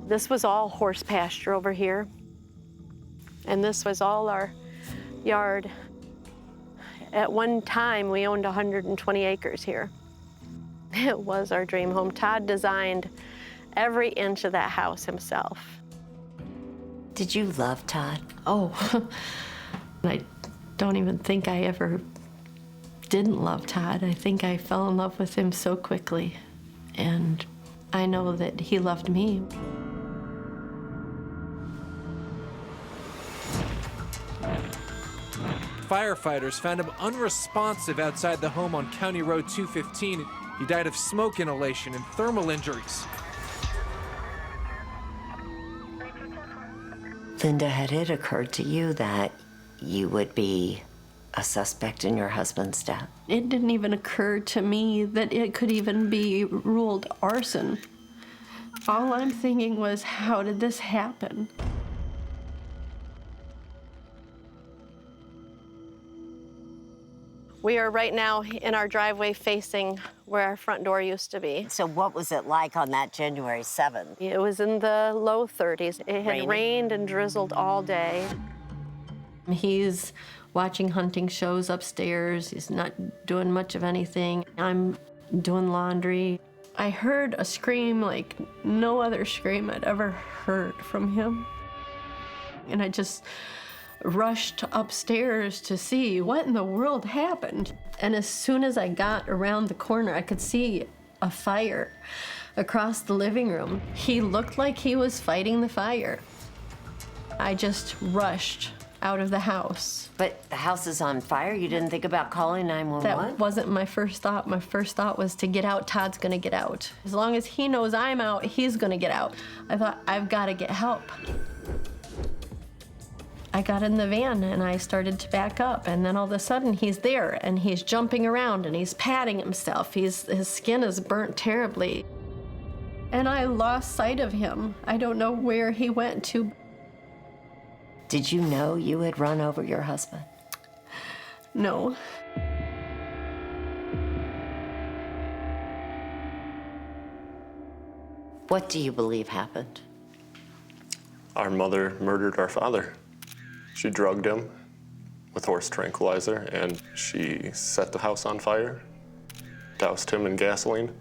This was all horse pasture over here. And this was all our yard. At one time, we owned 120 acres here. It was our dream home. Todd designed every inch of that house himself. Did you love Todd? Oh, I don't even think I ever didn't love Todd. I think I fell in love with him so quickly. And I know that he loved me. Firefighters found him unresponsive outside the home on County Road 215. He died of smoke inhalation and thermal injuries. Linda, had it occurred to you that you would be a suspect in your husband's death? It didn't even occur to me that it could even be ruled arson. All I'm thinking was, how did this happen? We are right now in our driveway facing where our front door used to be. So what was it like on that January 7th? It was in the low 30s. It had Raining? rained and drizzled all day. He's watching hunting shows upstairs. He's not doing much of anything. I'm doing laundry. I heard a scream like no other scream I'd ever heard from him. And I just rushed upstairs to see what in the world happened. And as soon as I got around the corner, I could see a fire across the living room. He looked like he was fighting the fire. I just rushed out of the house. But the house is on fire? You didn't think about calling 911? That wasn't my first thought. My first thought was to get out. Todd's gonna get out. As long as he knows I'm out, he's gonna get out. I thought, I've gotta get help. I got in the van and I started to back up, and then all of a sudden he's there and he's jumping around and he's patting himself. His skin is burnt terribly. And I lost sight of him. I don't know where he went to. Did you know you had run over your husband? No. What do you believe happened? Our mother murdered our father. She drugged him with horse tranquilizer, and she set the house on fire, doused him in gasoline.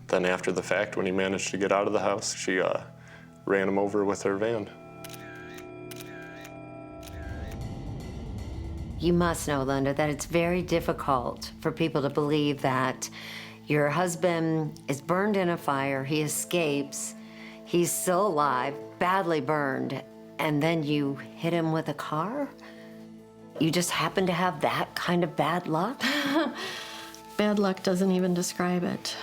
Then after the fact, when he managed to get out of the house, she ran him over with her van. You must know, Linda, that it's very difficult for people to believe that your husband is burned in a fire, he escapes, he's still alive, badly burned, and then you hit him with a car? You just happen to have that kind of bad luck? Bad luck doesn't even describe it.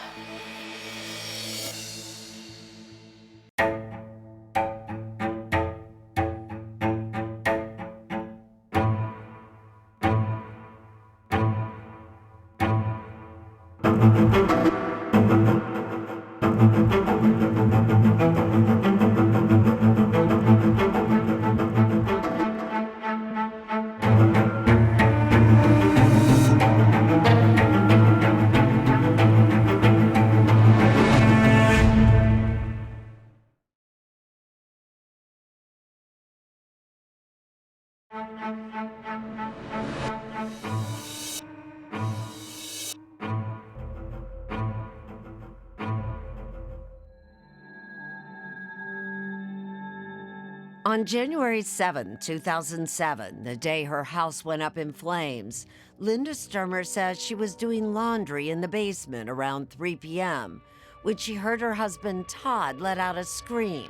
On January 7, 2007, the day her house went up in flames, Linda Stermer says she was doing laundry in the basement around 3 p.m. when she heard her husband Todd let out a scream.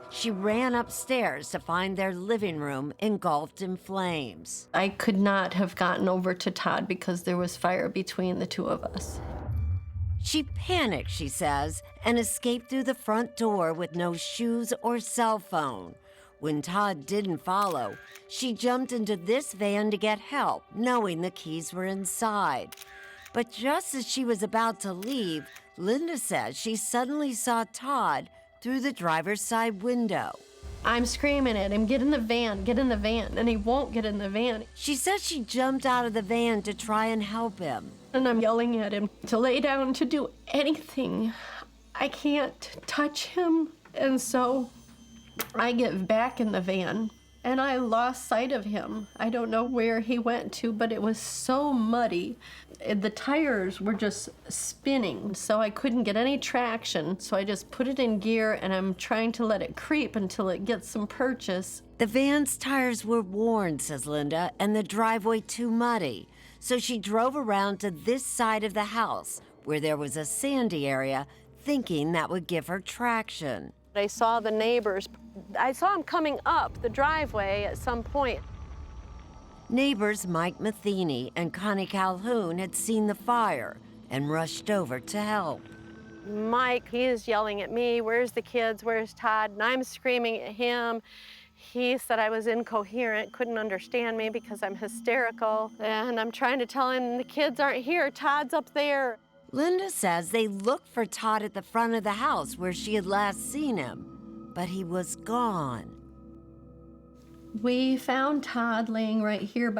She ran upstairs to find their living room engulfed in flames. I could not have gotten over to Todd because there was fire between the two of us. She panicked, she says, and escaped through the front door with no shoes or cell phone. When Todd didn't follow, she jumped into this van to get help, knowing the keys were inside. But just as she was about to leave, Linda says she suddenly saw Todd through the driver's side window. I'm screaming at him, get in the van, and he won't get in the van. She says she jumped out of the van to try and help him. And I'm yelling at him to lay down, to do anything. I can't touch him. And so I get back in the van and I lost sight of him. I don't know where he went to, but it was so muddy. The tires were just spinning, so I couldn't get any traction. So I just put it in gear and I'm trying to let it creep until it gets some purchase. The van's tires were worn, says Linda, and the driveway too muddy. So she drove around to this side of the house where there was a sandy area, thinking that would give her traction. I saw the neighbors. I saw them coming up the driveway at some point. Neighbors Mike Matheny and Connie Calhoun had seen the fire and rushed over to help. Mike, he is yelling at me, "Where's the kids? Where's Todd?" And I'm screaming at him. He said I was incoherent, couldn't understand me because I'm hysterical. And I'm trying to tell him the kids aren't here, Todd's up there. Linda says they looked for Todd at the front of the house where she had last seen him, but he was gone. We found Todd laying right here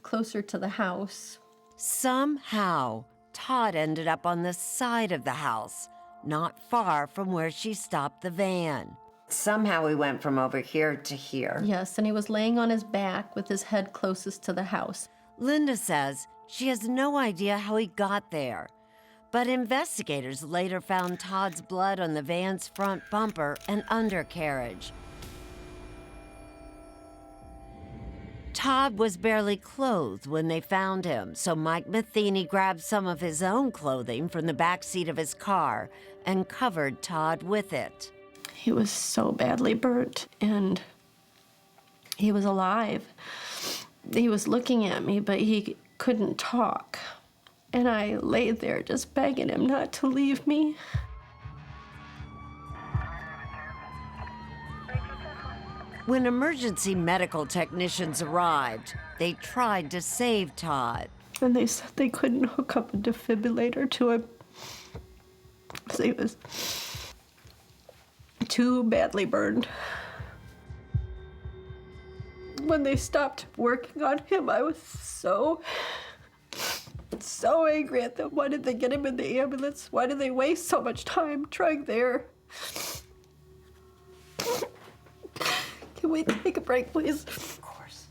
closer to the house. Somehow, Todd ended up on the side of the house, not far from where she stopped the van. Somehow we went from over here to here. Yes, and he was laying on his back with his head closest to the house. Linda says she has no idea how he got there, but investigators later found Todd's blood on the van's front bumper and undercarriage. Todd was barely clothed when they found him, so Mike Matheny grabbed some of his own clothing from the back seat of his car and covered Todd with it. He was so badly burnt, and he was alive. He was looking at me, but he couldn't talk. And I laid there just begging him not to leave me. When emergency medical technicians arrived, they tried to save Todd. And they said they couldn't hook up a defibrillator to him because he was too badly burned. When they stopped working on him, I was so angry at them. Why did they get him in the ambulance? Why did they waste so much time trying there? Can we take a break, please? Of course.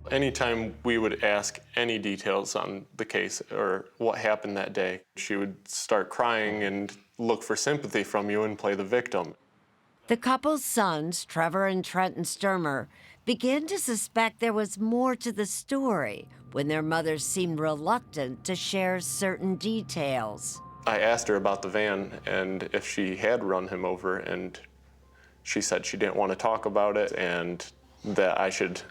Anytime we would ask any details on the case or what happened that day, she would start crying and look for sympathy from you and play the victim. The couple's sons, Trevor and Trenton Stermer, began to suspect there was more to the story when their mother seemed reluctant to share certain details. I asked her about the van and if she had run him over, and she said she didn't want to talk about it and that I should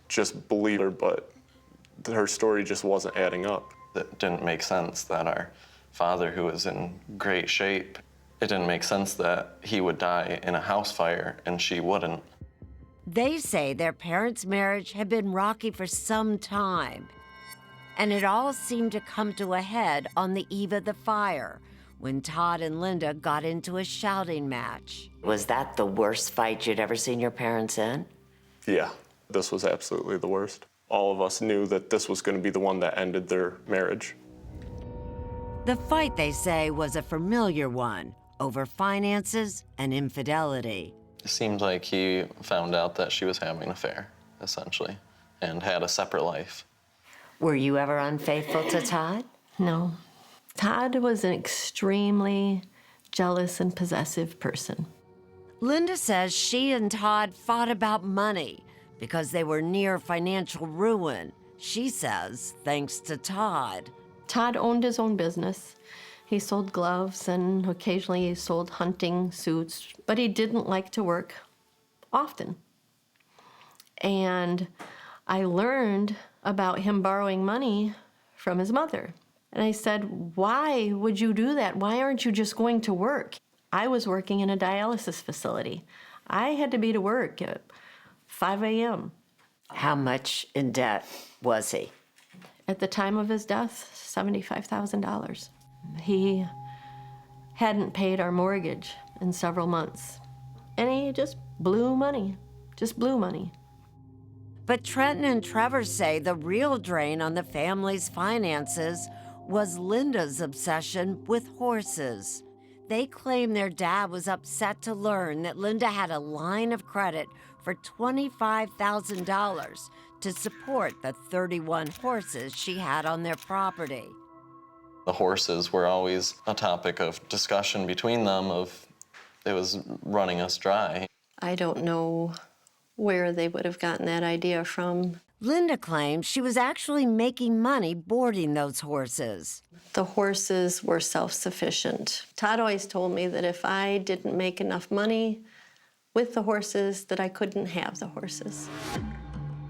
just believe her, but her story just wasn't adding up. It didn't make sense that our father, who was in great shape, it didn't make sense that he would die in a house fire and she wouldn't. They say their parents' marriage had been rocky for some time, and it all seemed to come to a head on the eve of the fire when Todd and Linda got into a shouting match. Was that the worst fight you'd ever seen your parents in? Yeah, this was absolutely the worst. All of us knew that this was going to be the one that ended their marriage. The fight, they say, was a familiar one over finances and infidelity. It seemed like he found out that she was having an affair, essentially, and had a separate life. Were you ever unfaithful to Todd? No. Todd was an extremely jealous and possessive person. Linda says she and Todd fought about money because they were near financial ruin. She says, thanks to Todd. Todd owned his own business. He sold gloves and occasionally he sold hunting suits, but he didn't like to work often. And I learned about him borrowing money from his mother. And I said, why would you do that? Why aren't you just going to work? I was working in a dialysis facility. I had to be to work at 5 a.m. How much in debt was he? At the time of his death, $75,000. He hadn't paid our mortgage in several months. And he just blew money. But Trenton and Trevor say the real drain on the family's finances was Linda's obsession with horses. They claim their dad was upset to learn that Linda had a line of credit for $25,000 to support the 31 horses she had on their property. The horses were always a topic of discussion between them of it was running us dry. I don't know where they would have gotten that idea from. Linda claims she was actually making money boarding those horses. The horses were self-sufficient. Todd always told me that if I didn't make enough money with the horses, that I couldn't have the horses.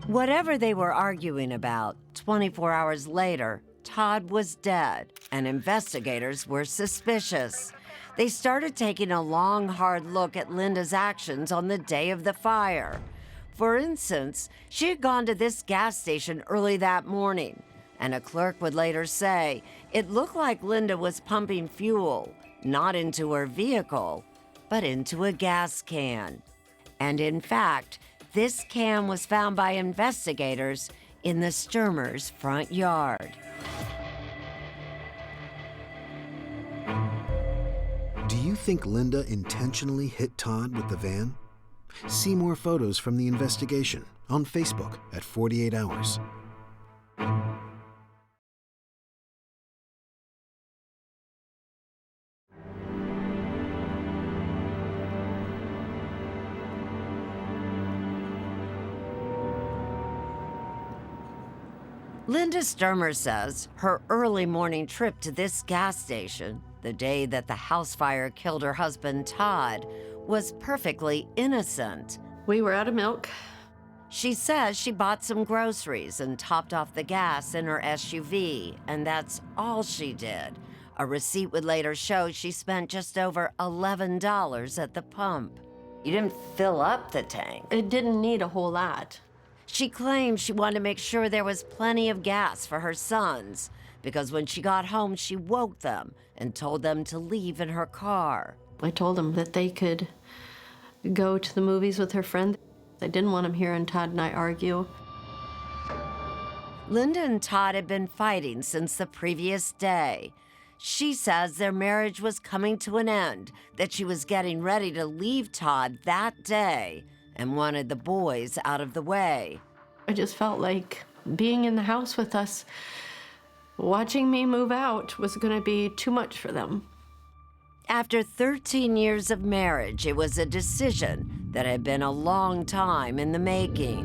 Whatever they were arguing about, 24 hours later, Todd was dead, and investigators were suspicious. They started taking a long, hard look at Linda's actions on the day of the fire. For instance, she had gone to this gas station early that morning, and a clerk would later say it looked like Linda was pumping fuel, not into her vehicle, but into a gas can. And in fact, this can was found by investigators in the Stermers' front yard. Do you think Linda intentionally hit Todd with the van? See more photos from the investigation on Facebook at 48 Hours. Linda Stermer says her early morning trip to this gas station, the day that the house fire killed her husband Todd, was perfectly innocent. We were out of milk. She says she bought some groceries and topped off the gas in her SUV, and that's all she did. A receipt would later show she spent just over $11 at the pump. You didn't fill up the tank. It didn't need a whole lot. She claimed she wanted to make sure there was plenty of gas for her sons, because when she got home, she woke them and told them to leave in her car. I told them that they could go to the movies with her friend. I didn't want them hearing Todd and I argue. Linda and Todd had been fighting since the previous day. She says their marriage was coming to an end, that she was getting ready to leave Todd that day and wanted the boys out of the way. I just felt like being in the house with us, watching me move out, was going to be too much for them. After 13 years of marriage, it was a decision that had been a long time in the making.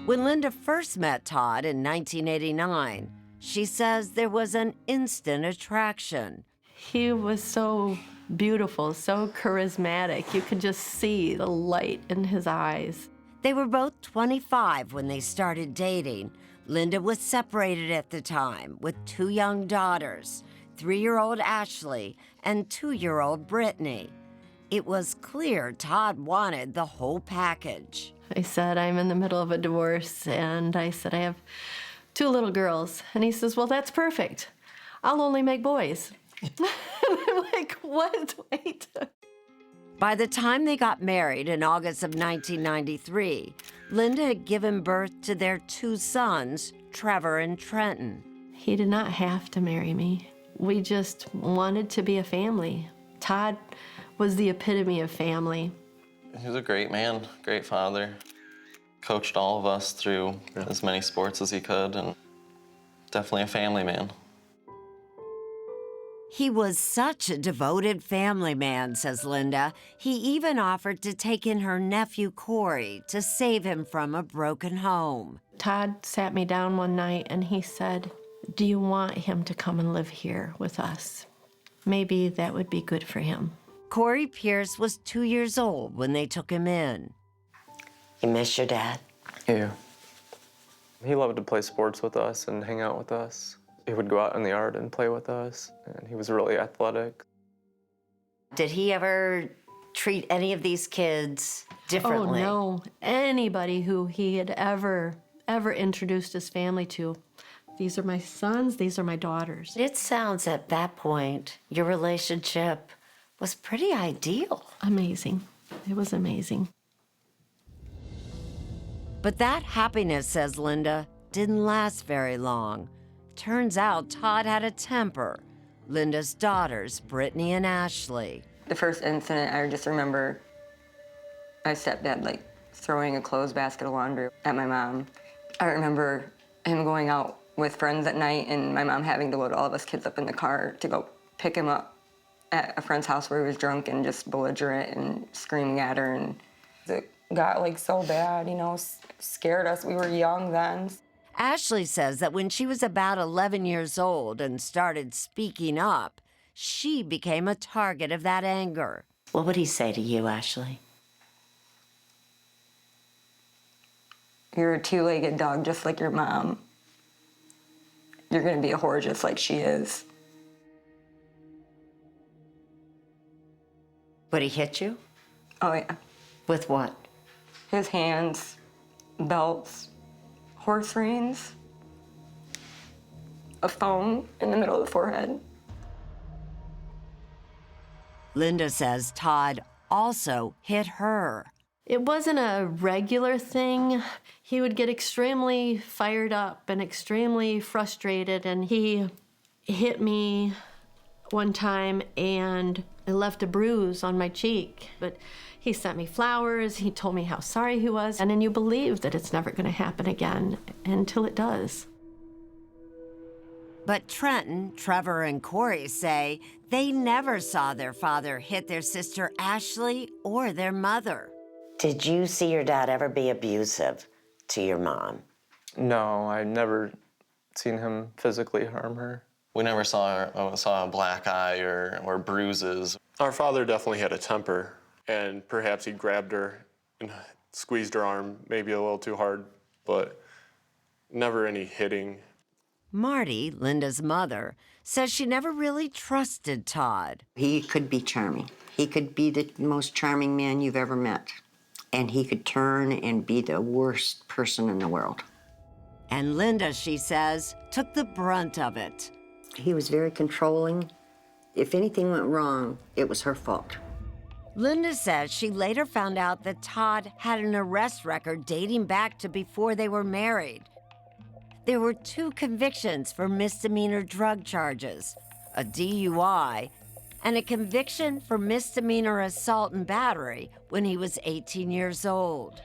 When Linda first met Todd in 1989, she says there was an instant attraction. He was so beautiful, so charismatic. You could just see the light in his eyes. They were both 25 when they started dating. Linda was separated at the time with 2 young daughters, 3-year-old Ashley and 2-year-old Brittany. It was clear Todd wanted the whole package. I said, I'm in the middle of a divorce, and I said, I have 2 little girls. And he says, well, that's perfect. I'll only make boys. I'm like, what? Wait. By the time they got married in August of 1993, Linda had given birth to their 2 sons, Trevor and Trenton. He did not have to marry me. We just wanted to be a family. Todd was the epitome of family. He was a great man, great father. Coached all of us through as many sports as he could, and definitely a family man. He was such a devoted family man, says Linda. He even offered to take in her nephew, Corey, to save him from a broken home. Todd sat me down one night and he said, do you want him to come and live here with us? Maybe that would be good for him. Corey Pierce was 2 years old when they took him in. You miss your dad? Yeah. He loved to play sports with us and hang out with us. He would go out in the yard and play with us, and he was really athletic. Did he ever treat any of these kids differently? Oh, no. Anybody who he had ever introduced his family to, These are my sons, these are my daughters. It sounds at that point your relationship was pretty ideal. Amazing. It was amazing. But that happiness, says Linda, didn't last very long. Turns out Todd had a temper. Linda's daughters, Brittany and Ashley. The first incident, I just remember my stepdad, like, throwing a clothes basket of laundry at my mom. I remember him going out with friends at night and my mom having to load all of us kids up in the car to go pick him up at a friend's house where he was drunk and just belligerent and screaming at her. And it got, like, so bad, you know, scared us. We were young then. Ashley says that when she was about 11 years old and started speaking up, she became a target of that anger. What would he say to you, Ashley? You're a two-legged dog just like your mom. You're gonna be a whore just like she is. Would he hit you? Oh, yeah. With what? His hands, belts, horse reins, a phone in the middle of the forehead. Linda says Todd also hit her. It wasn't a regular thing. He would get extremely fired up and extremely frustrated, and he hit me one time and it left a bruise on my cheek. But he sent me flowers, he told me how sorry he was, and then you believe that it's never gonna happen again until it does. But Trenton, Trevor, and Corey say they never saw their father hit their sister Ashley or their mother. Did you see your dad ever be abusive to your mom? No, I never seen him physically harm her. We never saw a black eye or bruises. Our father definitely had a temper, and perhaps he grabbed her and squeezed her arm maybe a little too hard, but never any hitting. Marty, Linda's mother, says she never really trusted Todd. He could be charming. He could be the most charming man you've ever met. And he could turn and be the worst person in the world. And Linda, she says, took the brunt of it. He was very controlling. If anything went wrong, it was her fault. Linda says she later found out that Todd had an arrest record dating back to before they were married. There were 2 convictions for misdemeanor drug charges, a DUI, and a conviction for misdemeanor assault and battery when he was 18 years old.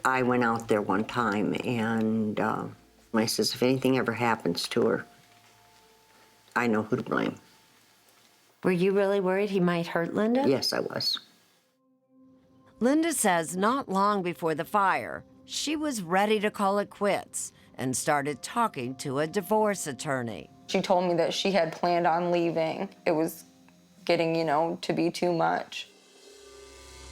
I went out there one time and I says, if anything ever happens to her, I know who to blame. Were you really worried he might hurt Linda? Yes, I was. Linda says not long before the fire, she was ready to call it quits and started talking to a divorce attorney. She told me that she had planned on leaving. It was getting, you know, to be too much.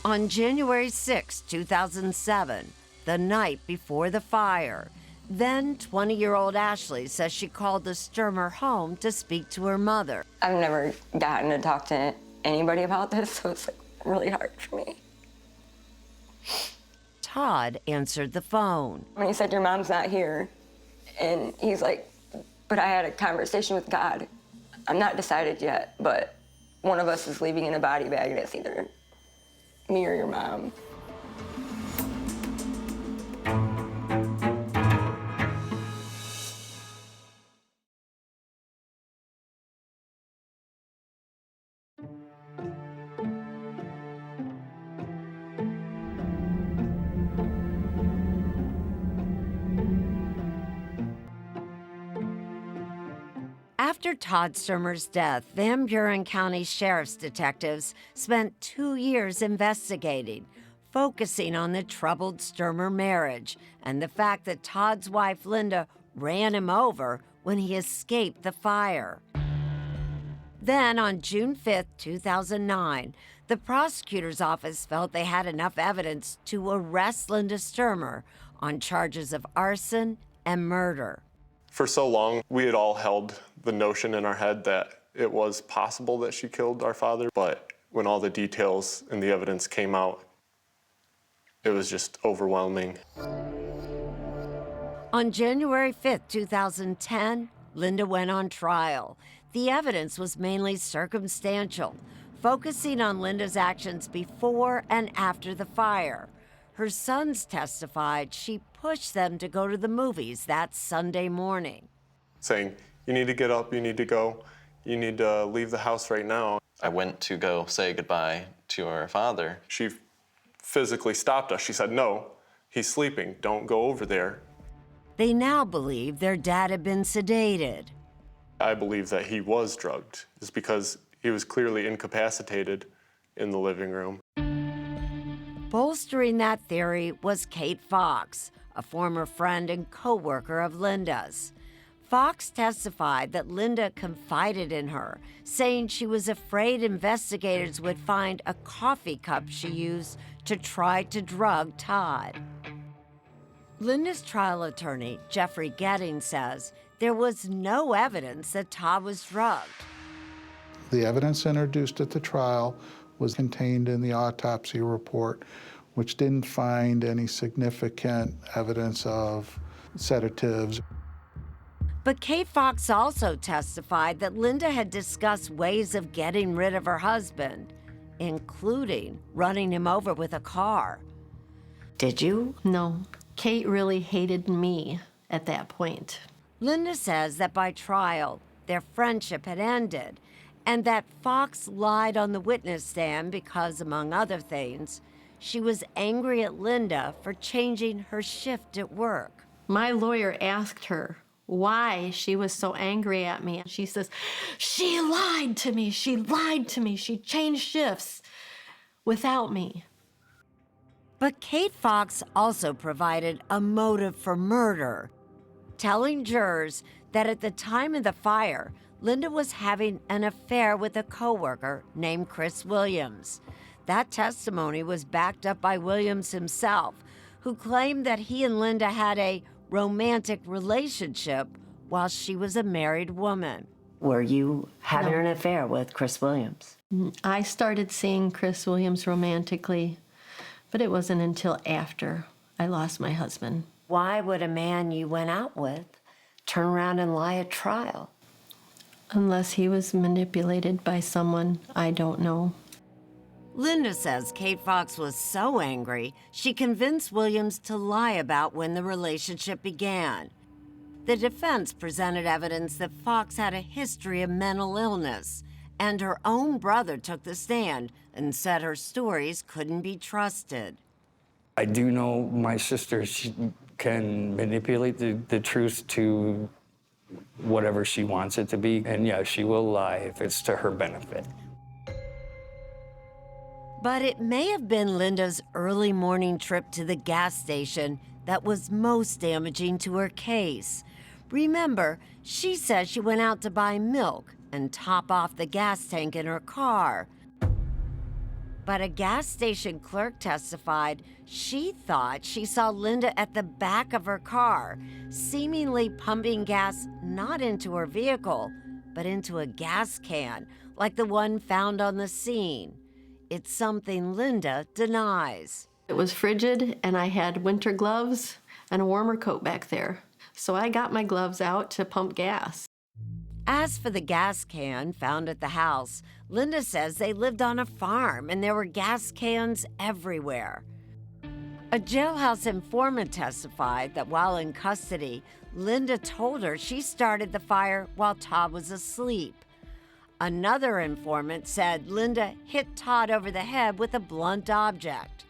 On January 6, 2007, the night before the fire, then 20-year-old Ashley says she called the Stermer home to speak to her mother. I've never gotten to talk to anybody about this, so it's like really hard for me. Todd answered the phone. When he said, your mom's not here, and he's like, but I had a conversation with God. I'm not decided yet, but one of us is leaving in a body bag, and it's either me or your mom. After Todd Stermer's death, Van Buren County Sheriff's detectives spent 2 years investigating, focusing on the troubled Stermer marriage and the fact that Todd's wife, Linda, ran him over when he escaped the fire. Then, on June 5, 2009, the prosecutor's office felt they had enough evidence to arrest Linda Stermer on charges of arson and murder. For so long, we had all held the notion in our head that it was possible that she killed our father, but when all the details and the evidence came out, it was just overwhelming. On January 5th, 2010, Linda went on trial. The evidence was mainly circumstantial, focusing on Linda's actions before and after the fire. Her sons testified she pushed them to go to the movies that Sunday morning. Saying, you need to get up, you need to go, you need to leave the house right now. I went to go say goodbye to our father. She physically stopped us. She said, no, he's sleeping, don't go over there. They now believe their dad had been sedated. I believe that he was drugged, just because he was clearly incapacitated in the living room. Bolstering that theory was Kate Fox, a former friend and co-worker of Linda's. Fox testified that Linda confided in her, saying she was afraid investigators would find a coffee cup she used to try to drug Todd. Linda's trial attorney, Jeffrey Getting, says there was no evidence that Todd was drugged. The evidence introduced at the trial was contained in the autopsy report, which didn't find any significant evidence of sedatives. But Kate Fox also testified that Linda had discussed ways of getting rid of her husband, including running him over with a car. Did you? No. Kate really hated me at that point. Linda says that by trial, their friendship had ended, and that Fox lied on the witness stand because, among other things, she was angry at Linda for changing her shift at work. My lawyer asked her why she was so angry at me. She says, she lied to me, she lied to me, she changed shifts without me. But Kate Fox also provided a motive for murder, telling jurors that at the time of the fire, Linda was having an affair with a coworker named Chris Williams. That testimony was backed up by Williams himself, who claimed that he and Linda had a romantic relationship while she was a married woman. Were you having an affair with Chris Williams? I started seeing Chris Williams romantically, but it wasn't until after I lost my husband. Why would a man you went out with turn around and lie at trial? Unless he was manipulated by someone I don't know. Linda says Kate Fox was so angry, she convinced Williams to lie about when the relationship began. The defense presented evidence that Fox had a history of mental illness, and her own brother took the stand and said her stories couldn't be trusted. I do know my sister, she can manipulate the truth to whatever she wants it to be, and yeah, she will lie if it's to her benefit. But it may have been Linda's early morning trip to the gas station that was most damaging to her case. Remember, she says she went out to buy milk and top off the gas tank in her car. But a gas station clerk testified she thought she saw Linda at the back of her car, seemingly pumping gas not into her vehicle, but into a gas can, like the one found on the scene. It's something Linda denies. It was frigid, and I had winter gloves and a warmer coat back there. So I got my gloves out to pump gas. As for the gas can found at the house, Linda says they lived on a farm and there were gas cans everywhere. A jailhouse informant testified that while in custody, Linda told her she started the fire while Todd was asleep. Another informant said Linda hit Todd over the head with a blunt object.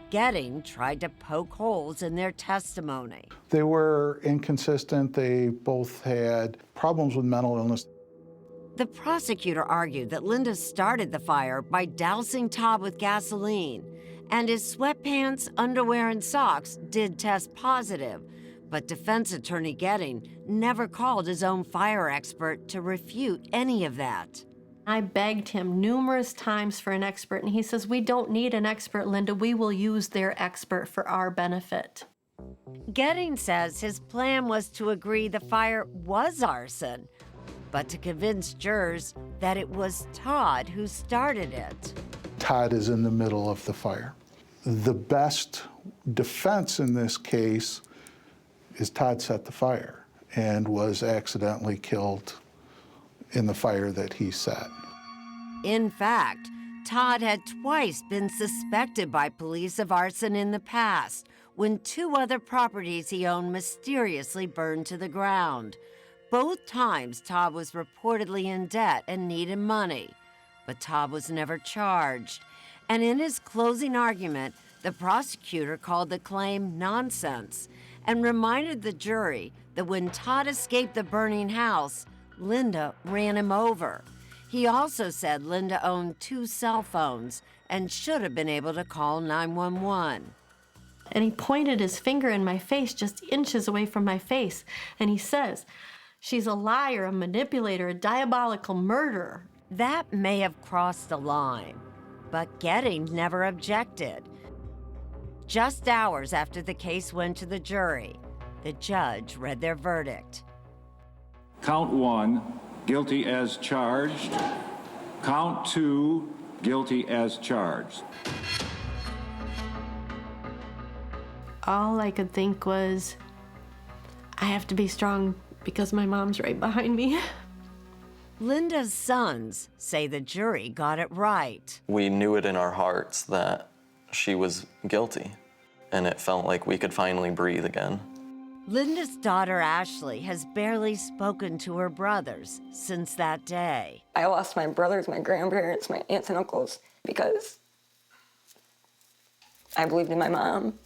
Getting tried to poke holes in their testimony. They were inconsistent. They both had problems with mental illness. The prosecutor argued that Linda started the fire by dousing Todd with gasoline, and his sweatpants, underwear, and socks did test positive. But defense attorney Getting never called his own fire expert to refute any of that. I begged him numerous times for an expert, and he says, we don't need an expert, Linda. We will use their expert for our benefit. Getting says his plan was to agree the fire was arson, but to convince jurors that it was Todd who started it. Todd is in the middle of the fire. The best defense in this case is Todd set the fire and was accidentally killed in the fire that he set. In fact, Todd had twice been suspected by police of arson in the past, when 2 other properties he owned mysteriously burned to the ground. Both times, Todd was reportedly in debt and needed money, but Todd was never charged. And in his closing argument, the prosecutor called the claim nonsense and reminded the jury that when Todd escaped the burning house, Linda ran him over. He also said Linda owned 2 cell phones and should have been able to call 911. And he pointed his finger in my face, just inches away from my face, and he says, "She's a liar, a manipulator, a diabolical murderer." That may have crossed the line, but Gettings never objected. Just hours after the case went to the jury, the judge read their verdict. Count 1, guilty as charged. Count 2, guilty as charged. All I could think was, I have to be strong because my mom's right behind me. Linda's sons say the jury got it right. We knew it in our hearts that she was guilty, and it felt like we could finally breathe again. Linda's daughter, Ashley, has barely spoken to her brothers since that day. I lost my brothers, my grandparents, my aunts and uncles because I believed in my mom.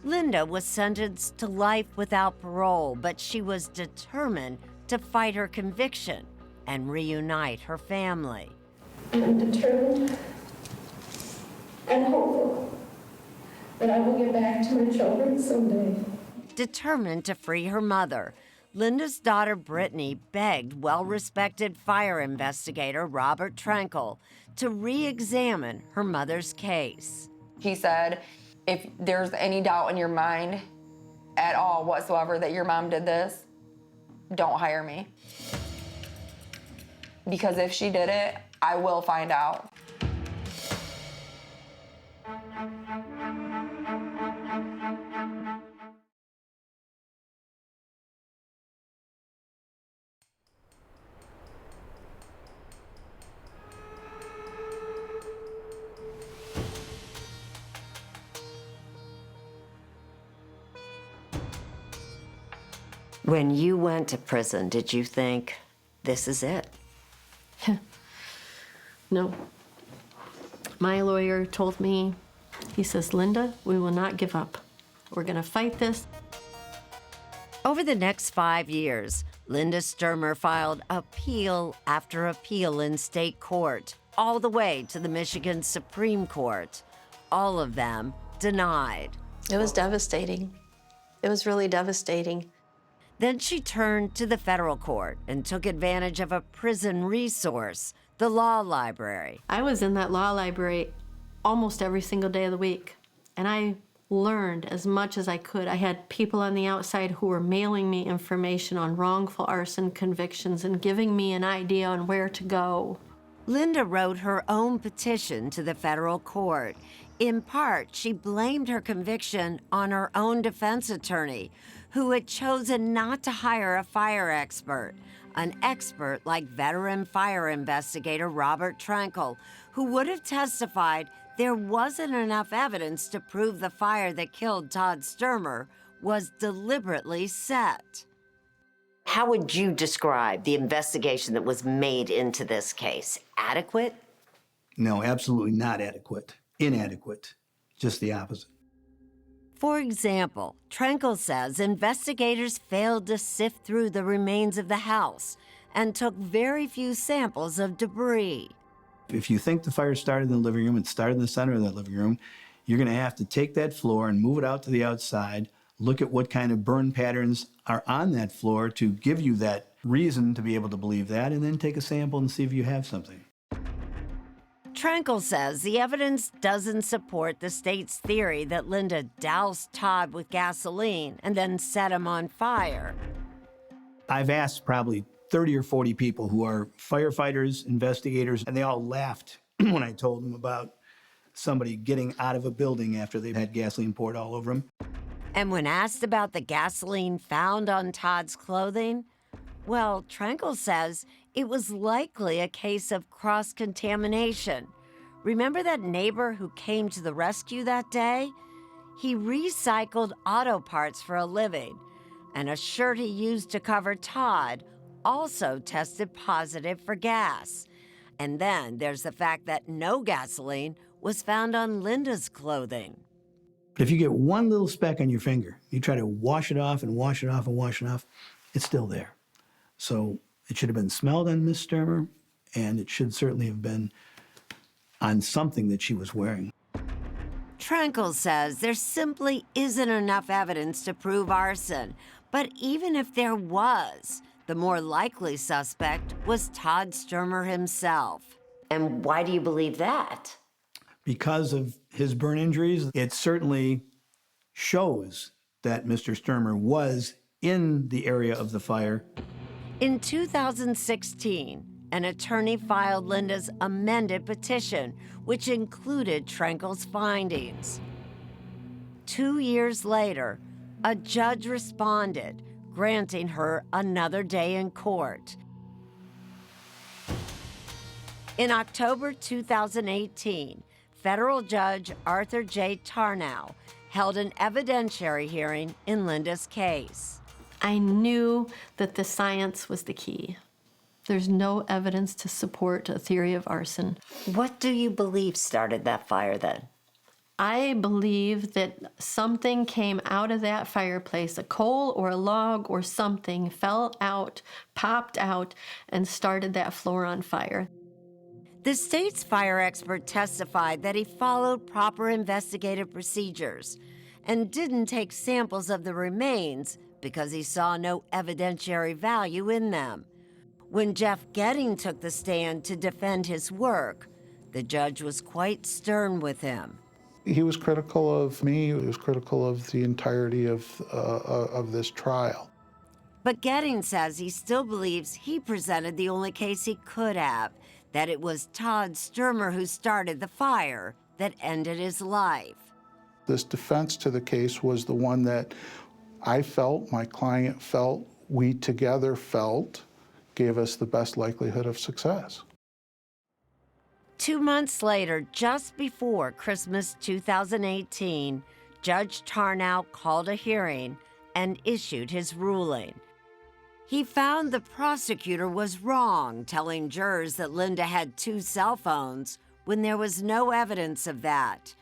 Linda was sentenced to life without parole, but she was determined to fight her conviction and reunite her family. I'm determined and hopeful that I will get back to my children someday. Determined to free her mother, Linda's daughter Brittany begged well-respected fire investigator Robert Trankel to re-examine her mother's case. He said, if there's any doubt in your mind at all whatsoever that your mom did this, don't hire me. Because if she did it, I will find out. When you went to prison, did you think, this is it? No. My lawyer told me, he says, "Linda, we will not give up. We're gonna fight this." Over the next 5 years, Linda Stermer filed appeal after appeal in state court, all the way to the Michigan Supreme Court. All of them denied. It was devastating. It was really devastating. Then she turned to the federal court and took advantage of a prison resource, the law library. I was in that law library almost every single day of the week, and I learned as much as I could. I had people on the outside who were mailing me information on wrongful arson convictions and giving me an idea on where to go. Linda wrote her own petition to the federal court. In part, she blamed her conviction on her own defense attorney, who had chosen not to hire a fire expert, an expert like veteran fire investigator Robert Trankel, who would have testified there wasn't enough evidence to prove the fire that killed Todd Stermer was deliberately set. How would you describe the investigation that was made into this case? Adequate? No, absolutely not adequate. Inadequate. Just the opposite. For example, Trankel says investigators failed to sift through the remains of the house and took very few samples of debris. If you think the fire started in the living room and started in the center of the living room, you're going to have to take that floor and move it out to the outside, look at what kind of burn patterns are on that floor to give you that reason to be able to believe that, and then take a sample and see if you have something. Trankel says the evidence doesn't support the state's theory that Linda doused Todd with gasoline and then set him on fire. I've asked probably 30 or 40 people who are firefighters, investigators, and they all laughed when I told them about somebody getting out of a building after they've had gasoline poured all over them. And when asked about the gasoline found on Todd's clothing, well, Trenkle says it was likely a case of cross-contamination. Remember that neighbor who came to the rescue that day? He recycled auto parts for a living, and a shirt he used to cover Todd also tested positive for gas. And then there's the fact that no gasoline was found on Linda's clothing. But if you get one little speck on your finger, you try to wash it off and wash it off and wash it off, it's still there. So it should have been smelled on Miss Stermer, and it should certainly have been on something that she was wearing. Trenkle says there simply isn't enough evidence to prove arson. But even if there was, the more likely suspect was Todd Stermer himself. And why do you believe that? Because of his burn injuries, it certainly shows that Mr. Stermer was in the area of the fire. In 2016, an attorney filed Linda's amended petition, which included Trenkle's findings. 2 years later, a judge responded, granting her another day in court. In October 2018, federal judge Arthur J. Tarnow held an evidentiary hearing in Linda's case. I knew that the science was the key. There's no evidence to support a theory of arson. What do you believe started that fire then? I believe that something came out of that fireplace, a coal or a log or something fell out, popped out, and started that floor on fire. The state's fire expert testified that he followed proper investigative procedures and didn't take samples of the remains because he saw no evidentiary value in them. When Jeff Getting took the stand to defend his work, the judge was quite stern with him. He was critical of me. He was critical of the entirety of this trial. But Getting says he still believes he presented the only case he could have, that it was Todd Stermer who started the fire that ended his life. This defense to the case was the one that I felt, my client felt, we together felt, gave us the best likelihood of success. 2 months later, just before Christmas 2018, Judge Tarnow called a hearing and issued his ruling. He found the prosecutor was wrong, telling jurors that Linda had 2 cell phones when there was no evidence of that.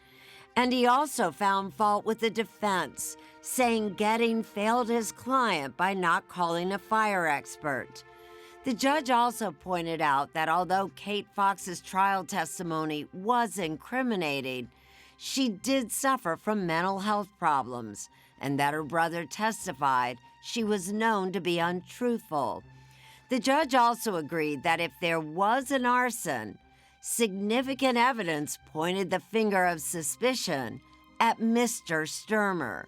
And he also found fault with the defense, saying Getting failed his client by not calling a fire expert. The judge also pointed out that although Kate Fox's trial testimony was incriminating, she did suffer from mental health problems, and that her brother testified she was known to be untruthful. The judge also agreed that if there was an arson, significant evidence pointed the finger of suspicion at Mr. Stermer.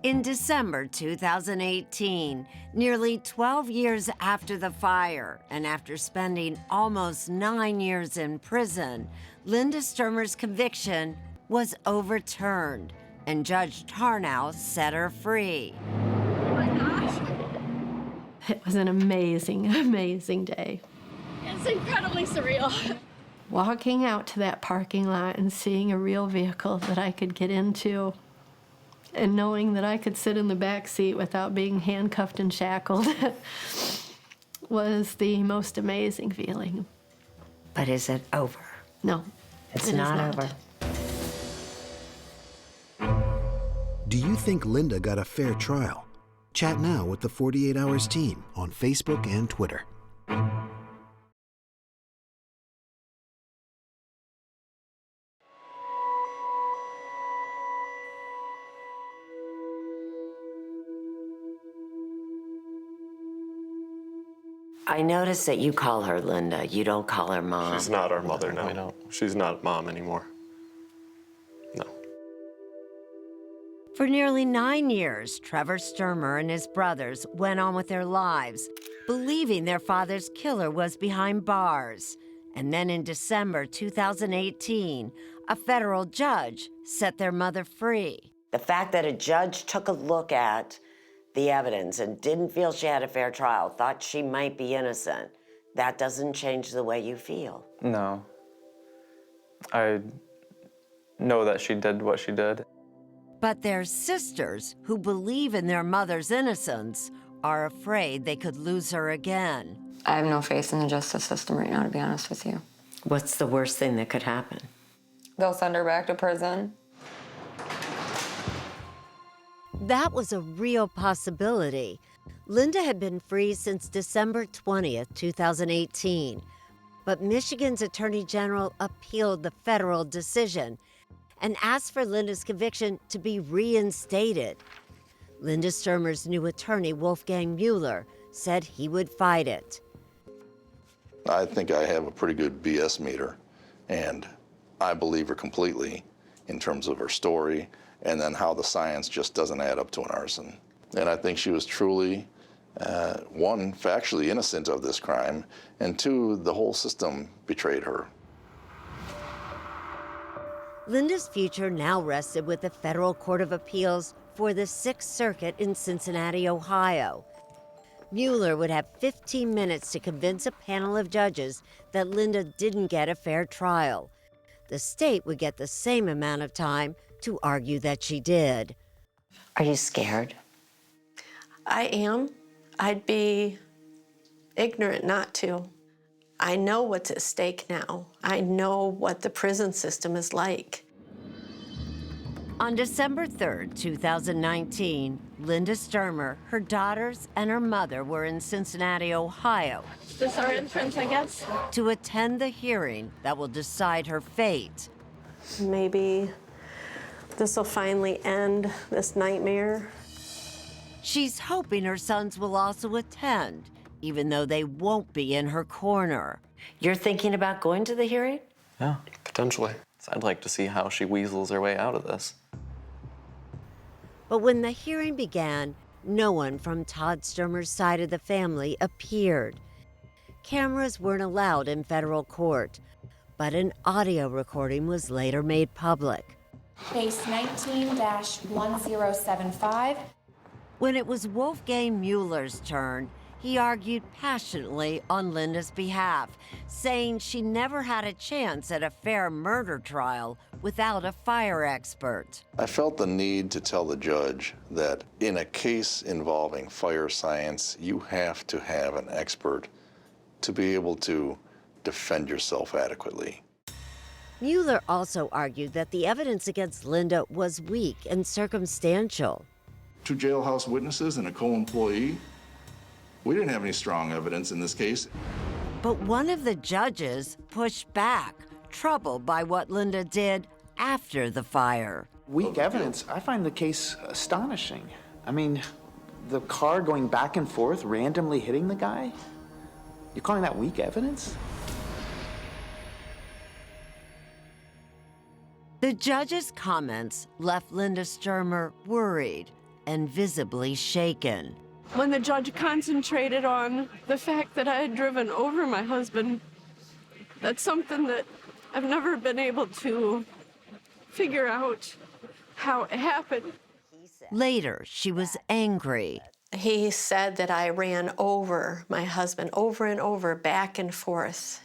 In December 2018, nearly 12 years after the fire and after spending almost 9 years in prison, Linda Stermer's conviction was overturned, and Judge Tarnow set her free. Oh my gosh. It was an amazing, amazing day. It's incredibly surreal. Walking out to that parking lot and seeing a real vehicle that I could get into, and knowing that I could sit in the back seat without being handcuffed and shackled was the most amazing feeling. But is it over? No, it's it not is over. Do you think Linda got a fair trial? Chat now with the 48 Hours team on Facebook and Twitter. I noticed that you call her Linda. You don't call her Mom. She's not our mother now. We don't. She's not Mom anymore. No. For nearly 9 years, Trevor Stermer and his brothers went on with their lives, believing their father's killer was behind bars. And then in December 2018, A federal judge set their mother free. The fact that a judge took a look at the evidence and didn't feel she had a fair trial, thought she might be innocent, that doesn't change the way you feel. No. I know that she did what she did. But their sisters, who believe in their mother's innocence, are afraid they could lose her again. I have no faith in the justice system right now, to be honest with you. What's the worst thing that could happen? They'll send her back to prison. That was a real possibility. Linda had been free since December 20th, 2018. But Michigan's Attorney General appealed the federal decision and asked for Linda's conviction to be reinstated. Linda Stermer's new attorney, Wolfgang Mueller, said he would fight it. I think I have a pretty good BS meter, and I believe her completely in terms of her story and then how the science just doesn't add up to an arson. And I think she was truly, one, factually innocent of this crime, and two, the whole system betrayed her. Linda's future now rested with the Federal Court of Appeals for the Sixth Circuit in Cincinnati, Ohio. Mueller would have 15 minutes to convince a panel of judges that Linda didn't get a fair trial. The state would get the same amount of time to argue that she did. Are you scared? I am. I'd be ignorant not to. I know what's at stake now. I know what the prison system is like. On December 3rd, 2019, Linda Stermer, her daughters, and her mother were in Cincinnati, Ohio. Is this our entrance, I guess? To attend the hearing that will decide her fate. Maybe this will finally end this nightmare. She's hoping her sons will also attend, even though they won't be in her corner. You're thinking about going to the hearing? Yeah. Potentially. I'd like to see how she weasels her way out of this. But when the hearing began, no one from Todd Stermer's side of the family appeared. Cameras weren't allowed in federal court, but an audio recording was later made public. Case 19-1075. When it was Wolfgang Mueller's turn, he argued passionately on Linda's behalf, saying she never had a chance at a fair murder trial without a fire expert. I felt the need to tell the judge that in a case involving fire science, you have to have an expert to be able to defend yourself adequately. Mueller also argued that the evidence against Linda was weak and circumstantial. 2 jailhouse witnesses and a co-employee. We didn't have any strong evidence in this case. But one of the judges pushed back, troubled by what Linda did after the fire. Weak evidence? I find the case astonishing. I mean, the car going back and forth, randomly hitting the guy? You're calling that weak evidence? The judge's comments left Linda Stermer worried and visibly shaken. When the judge concentrated on the fact that I had driven over my husband, that's something that I've never been able to figure out how it happened. Later, she was angry. He said that I ran over my husband over and over, back and forth.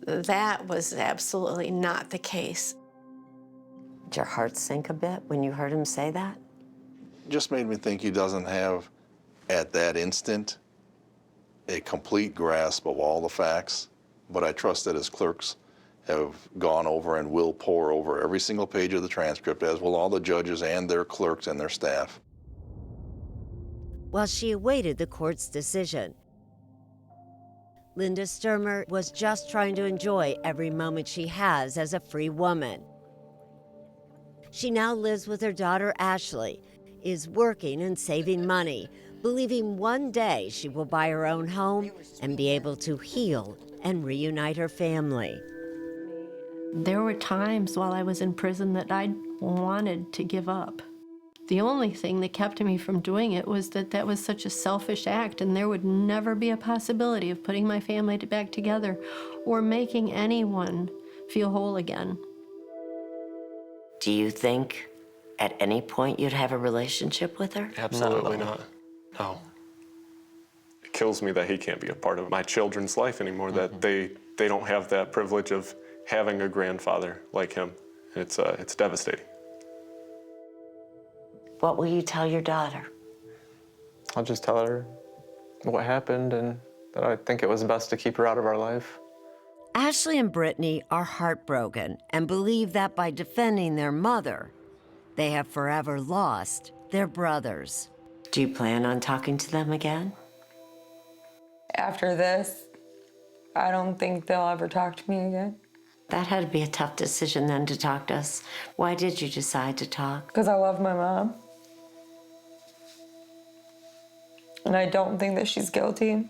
That was absolutely not the case. Did your heart sink a bit when you heard him say that? Just made me think he doesn't have, at that instant, a complete grasp of all the facts, but I trust that his clerks have gone over and will pore over every single page of the transcript, as will all the judges and their clerks and their staff. While she awaited the court's decision, Linda Stermer was just trying to enjoy every moment she has as a free woman. She now lives with her daughter Ashley, is working and saving money, believing one day she will buy her own home and be able to heal and reunite her family. There were times while I was in prison that I wanted to give up. The only thing that kept me from doing it was that that was such a selfish act, and there would never be a possibility of putting my family back together or making anyone feel whole again. Do you think at any point you'd have a relationship with her? Absolutely not. No. It kills me that he can't be a part of my children's life anymore, that they don't have that privilege of having a grandfather like him. It's devastating. What will you tell your daughter? I'll just tell her what happened and that I think it was best to keep her out of our life. Ashley and Brittany are heartbroken and believe that by defending their mother, they have forever lost their brothers. Do you plan on talking to them again? After this, I don't think they'll ever talk to me again. That had to be a tough decision then to talk to us. Why did you decide to talk? Because I love my mom. And I don't think that she's guilty.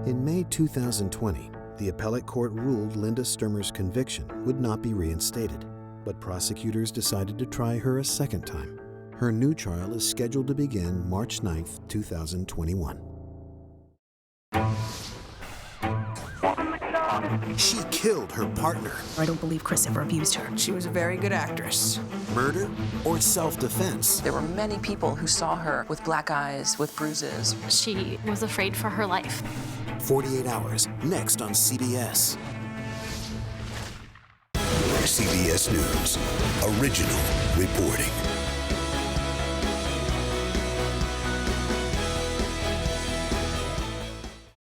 In May 2020, the appellate court ruled Linda Stermer's conviction would not be reinstated, but prosecutors decided to try her a second time. Her new trial is scheduled to begin March 9th, 2021. She killed her partner. I don't believe Chris ever abused her. She was a very good actress. Murder or self-defense? There were many people who saw her with black eyes, with bruises. She was afraid for her life. 48 Hours, next on CBS. CBS News, original reporting.